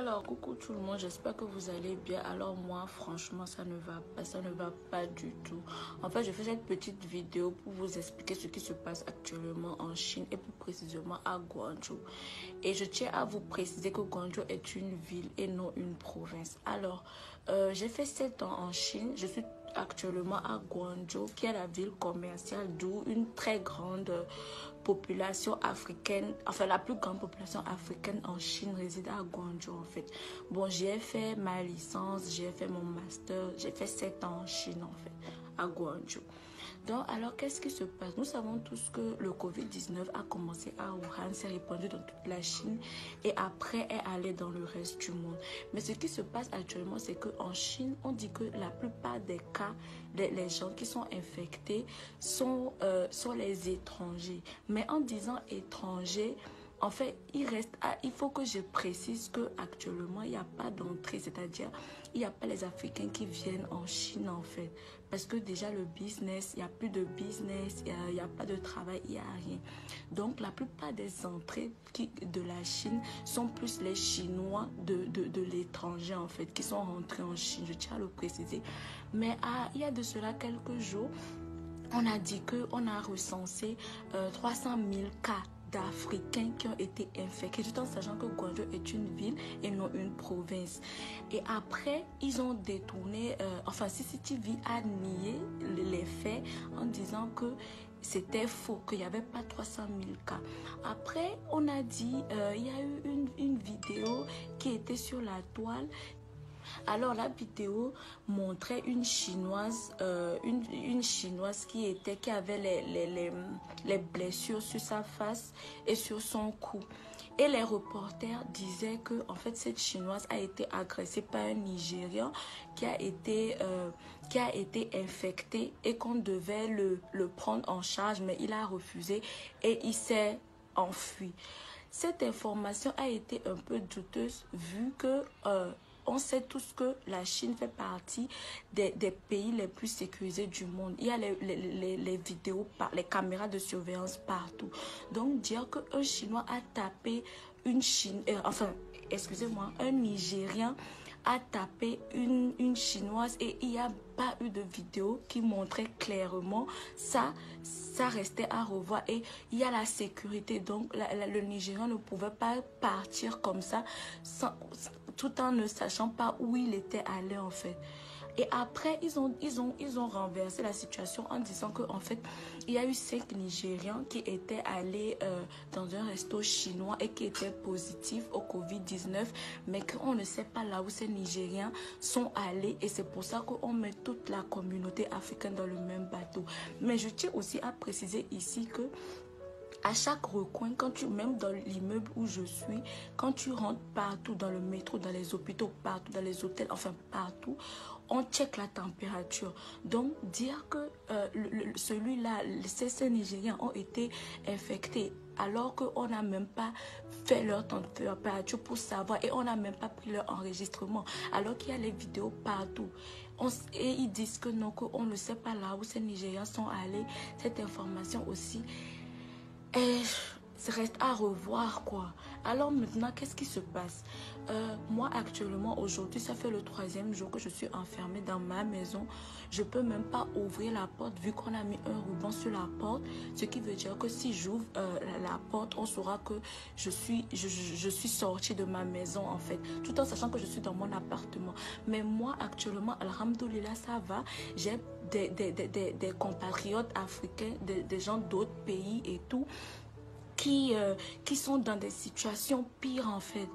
Alors, coucou tout le monde, j'espère que vous allez bien. Alors moi, franchement, ça ne va pas du tout. En fait, je fais cette petite vidéo pour vous expliquer ce qui se passe actuellement en Chine et plus précisément à Guangzhou. Et je tiens à vous préciser que Guangzhou est une ville et non une province. Alors, j'ai fait 7 ans en Chine, je suis actuellement à Guangzhou, qui est la ville commerciale, d'où une très grande population africaine, enfin la plus grande population africaine en Chine réside à Guangzhou en fait. Bon, j'ai fait ma licence, j'ai fait mon master, j'ai fait 7 ans en Chine en fait, à Guangzhou. Donc, alors, qu'est-ce qui se passe? Nous savons tous que le Covid-19 a commencé à Wuhan, s'est répandu dans toute la Chine et après est allé dans le reste du monde. Mais ce qui se passe actuellement, c'est qu'en Chine, on dit que la plupart des cas, les gens qui sont infectés sont les étrangers. Mais en disant étrangers, en fait, il faut que je précise qu'actuellement, il n'y a pas d'entrée, c'est-à-dire, il n'y a pas les Africains qui viennent en Chine, en fait. Parce que déjà, le business, il n'y a plus de business, il n'y a pas de travail, il n'y a rien. Donc, la plupart des entrées de la Chine sont plus les Chinois de l'étranger, en fait, qui sont rentrés en Chine, je tiens à le préciser. Mais il y a de cela quelques jours, on a dit qu'on a recensé 300 000 cas d'Africains qui ont été infectés, tout en sachant que Guangzhou est une ville et non une province. Et après, ils ont détourné, CCTV a nié les faits en disant que c'était faux, qu'il n'y avait pas 300 000 cas. Après, on a dit, il y a eu une vidéo qui était sur la toile. Alors la vidéo montrait une chinoise, une chinoise qui avait les blessures sur sa face et sur son cou. Et les reporters disaient que en fait cette chinoise a été agressée par un Nigérian qui a été infecté et qu'on devait le prendre en charge, mais il a refusé et il s'est enfui. Cette information a été un peu douteuse vu que on sait tous que la Chine fait partie des pays les plus sécurisés du monde. Il y a les vidéos, les caméras de surveillance partout. Donc, dire qu'un Chinois a tapé un Nigérien a tapé une Chinoise et il n'y a pas eu de vidéo qui montrait clairement ça restait à revoir et il y a la sécurité. Donc, le Nigérian ne pouvait pas partir comme ça tout en ne sachant pas où il était allé en fait. Et après, ils ont renversé la situation en disant qu'en fait, il y a eu 5 Nigérians qui étaient allés dans un resto chinois et qui étaient positifs au Covid-19, mais qu'on ne sait pas là où ces Nigériens sont allés et c'est pour ça qu'on met toute la communauté africaine dans le même bateau. Mais je tiens aussi à préciser ici que à chaque recoin, même dans l'immeuble où je suis, quand tu rentres partout dans le métro, dans les hôpitaux, partout dans les hôtels, enfin partout, on check la température. Donc, dire que celui-là, ces Nigériens ont été infectés alors qu'on n'a même pas fait leur température pour savoir et on n'a même pas pris leur enregistrement alors qu'il y a les vidéos partout. Et ils disent que non, qu'on ne sait pas là où ces Nigériens sont allés. Cette information aussi ça reste à revoir quoi. Alors maintenant, qu'est-ce qui se passe? Moi actuellement, aujourd'hui, ça fait le 3e jour que je suis enfermée dans ma maison. Je peux même pas ouvrir la porte vu qu'on a mis un ruban sur la porte. Ce qui veut dire que si j'ouvre la porte, on saura que je suis sortie de ma maison en fait. Tout en sachant que je suis dans mon appartement. Mais moi actuellement, alhamdoulilah, ça va. J'ai des compatriotes africains, des gens d'autres pays et tout. Qui sont dans des situations pires en fait.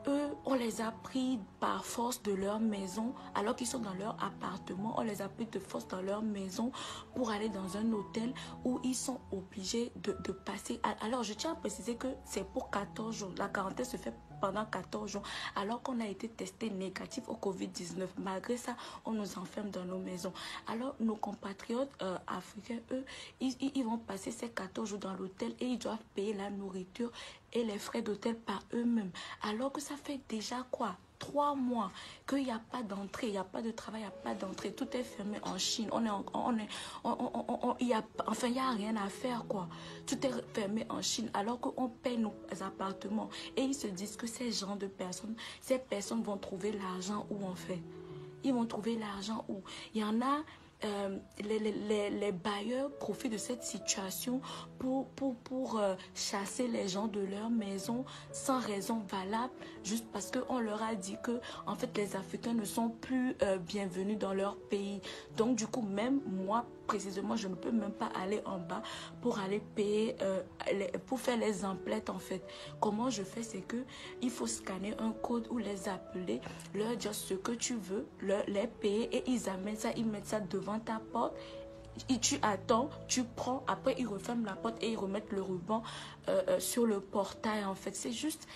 Eux, on les a pris par force de leur maison, alors qu'ils sont dans leur appartement, on les a pris de force dans leur maison pour aller dans un hôtel où ils sont obligés de passer. Alors, je tiens à préciser que c'est pour 14 jours. La quarantaine se fait pendant 14 jours, alors qu'on a été testé négatif au Covid-19. Malgré ça, on nous enferme dans nos maisons. Alors, nos compatriotes africains, eux, ils vont passer ces 14 jours dans l'hôtel et ils doivent payer la nourriture et les frais d'hôtel par eux-mêmes. Alors que ça fait déjà quoi? 3 mois qu'il n'y a pas d'entrée, il n'y a pas de travail, il n'y a pas d'entrée. Tout est fermé en Chine. Il y a, enfin, il n'y a rien à faire, quoi. Tout est fermé en Chine alors qu'on paie nos appartements. Et ils se disent que ces personnes vont trouver l'argent où, en fait. Ils vont trouver l'argent où. Il y en a... les bailleurs profitent de cette situation pour chasser les gens de leur maison sans raison valable, juste parce qu'on leur a dit que en fait les Africains ne sont plus bienvenus dans leur pays. Donc du coup, même moi précisément, je ne peux même pas aller en bas pour aller payer, pour faire les emplettes en fait. Comment je fais, c'est que il faut scanner un code ou les appeler, leur dire ce que tu veux, les payer et ils amènent ça, ils mettent ça devant ta porte. Et tu attends, tu prends, après ils referment la porte et ils remettent le ruban sur le portail en fait. C'est juste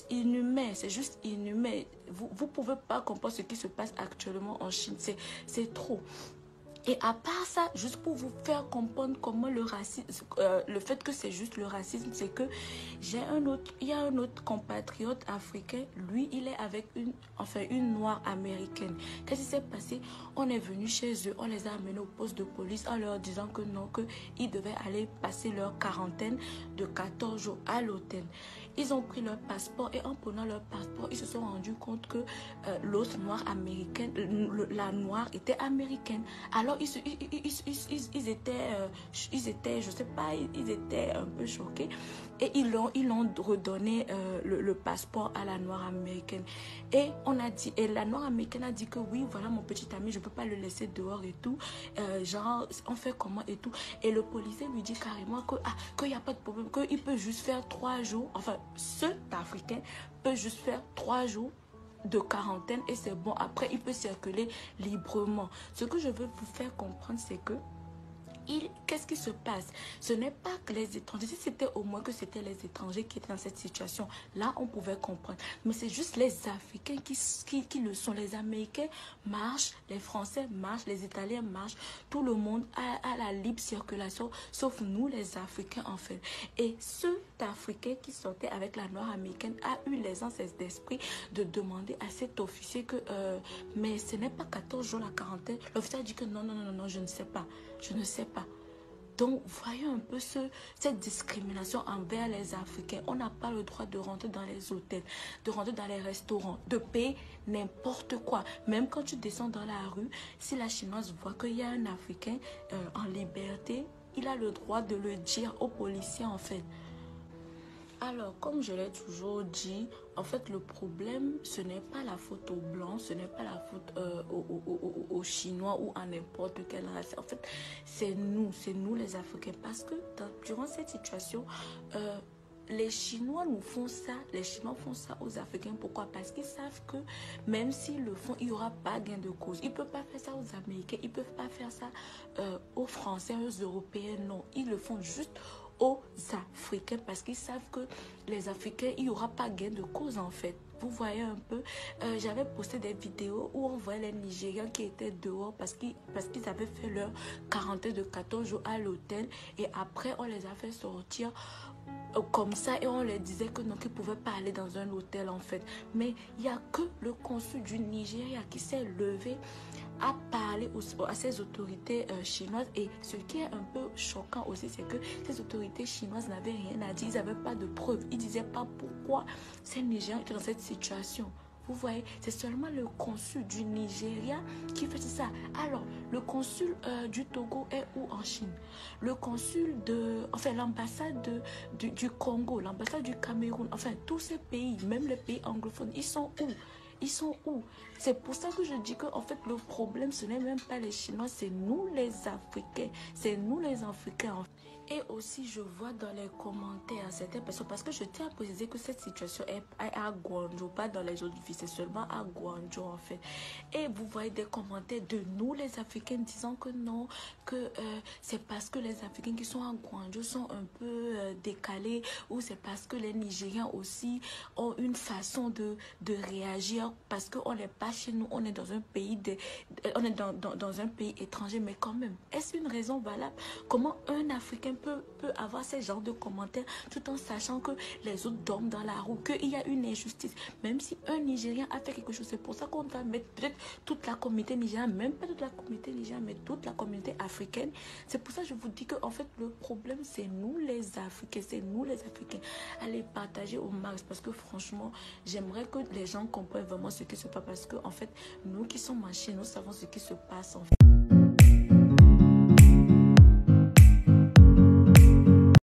inhumain, c'est juste inhumain. Vous pouvez pas comprendre ce qui se passe actuellement en Chine, c'est trop. Et à part ça, juste pour vous faire comprendre comment le racisme, le fait que c'est juste le racisme, c'est que il y a un autre compatriote africain, lui, il est avec une noire américaine. Qu'est-ce qui s'est passé? On est venu chez eux, on les a amenés au poste de police en leur disant que non, qu'ils devaient aller passer leur quarantaine de 14 jours à l'hôtel. Ils ont pris leur passeport et en prenant leur passeport, ils se sont rendus compte que l'autre noire américaine, la noire était américaine. Alors ils étaient, je sais pas, ils étaient un peu choqués et ils l'ont redonné le passeport à la noire américaine. Et la noire américaine a dit que oui, voilà mon petit ami, je peux pas le laisser dehors et tout. Genre, on fait comment et tout. Et le policier lui dit carrément qu'il n'y a pas de problème, qu'il peut juste faire 3 jours, enfin, cet Africain peut juste faire 3 jours de quarantaine et c'est bon. Après, il peut circuler librement. Ce que je veux vous faire comprendre, c'est que qu'est-ce qui se passe? Ce n'est pas que les étrangers, si c'était au moins que c'était les étrangers qui étaient dans cette situation, là on pouvait comprendre. Mais c'est juste les Africains qui le sont. Les Américains marchent, les Français marchent, les Italiens marchent, tout le monde a la libre circulation, sauf nous les Africains en fait. Et cet Africain qui sortait avec la noire américaine a eu l'aisance d'esprit de demander à cet officier que mais ce n'est pas 14 jours la quarantaine. L'officier a dit que non, je ne sais pas. Je ne sais pas. Donc, voyez un peu cette discrimination envers les Africains. On n'a pas le droit de rentrer dans les hôtels, de rentrer dans les restaurants, de payer n'importe quoi. Même quand tu descends dans la rue, si la Chinoise voit qu'il y a un Africain en liberté, il a le droit de le dire aux policiers en fait. Alors, comme je l'ai toujours dit, en fait, le problème, ce n'est pas la faute aux Blancs, ce n'est pas la faute aux Chinois ou à n'importe quelle race. En fait, c'est nous les Africains. Parce que durant cette situation, les Chinois nous font ça, les Chinois font ça aux Africains. Pourquoi? Parce qu'ils savent que même s'ils le font, il n'y aura pas gain de cause. Ils ne peuvent pas faire ça aux Américains, ils ne peuvent pas faire ça aux Français, aux Européens, non. Ils le font juste aux Africains parce qu'ils savent que les Africains, il n'y aura pas gain de cause en fait. Vous voyez un peu, j'avais posté des vidéos où on voyait les Nigérians qui étaient dehors parce qu'ils avaient fait leur quarantaine de 14 jours à l'hôtel et après on les a fait sortir comme ça et on leur disait que non, qu'ils ne pouvaient pas aller dans un hôtel en fait. Mais il n'y a que le consul du Nigeria qui s'est levé à parler à ces autorités chinoises. Et ce qui est un peu choquant aussi, c'est que ces autorités chinoises n'avaient rien à dire. Ils n'avaient pas de preuves. Ils ne disaient pas pourquoi ces Nigériens étaient dans cette situation. Vous voyez, c'est seulement le consul du Nigeria qui fait ça. Alors, le consul du Togo est où en Chine? Le consul l'ambassade du Congo, l'ambassade du Cameroun, enfin, tous ces pays, même les pays anglophones, ils sont où? Ils sont où? C'est pour ça que je dis que en fait le problème ce n'est même pas les Chinois, c'est nous les Africains. C'est nous les Africains en fait. Et aussi je vois dans les commentaires certaines personnes, parce que je tiens à préciser que cette situation est à Guangzhou, pas dans les autres villes, c'est seulement à Guangzhou en fait. Et vous voyez des commentaires de nous les Africains disant que non, que c'est parce que les Africains qui sont à Guangzhou sont un peu décalés, ou c'est parce que les Nigériens aussi ont une façon de réagir parce qu'on n'est pas chez nous, on est dans un pays dans un pays étranger. Mais quand même, est-ce une raison valable? Comment un Africain peut avoir ce genre de commentaires tout en sachant que les autres dorment dans la roue, qu'il y a une injustice. Même si un Nigérien a fait quelque chose, c'est pour ça qu'on va mettre peut-être toute la communauté nigérienne, même pas toute la communauté nigérienne, mais toute la communauté africaine. C'est pour ça que je vous dis que en fait le problème c'est nous les Africains, c'est nous les Africains. Allez partager au max parce que franchement, j'aimerais que les gens comprennent vraiment ce qui se passe parce que en fait, nous qui sommes en Chine, nous savons ce qui se passe en fait.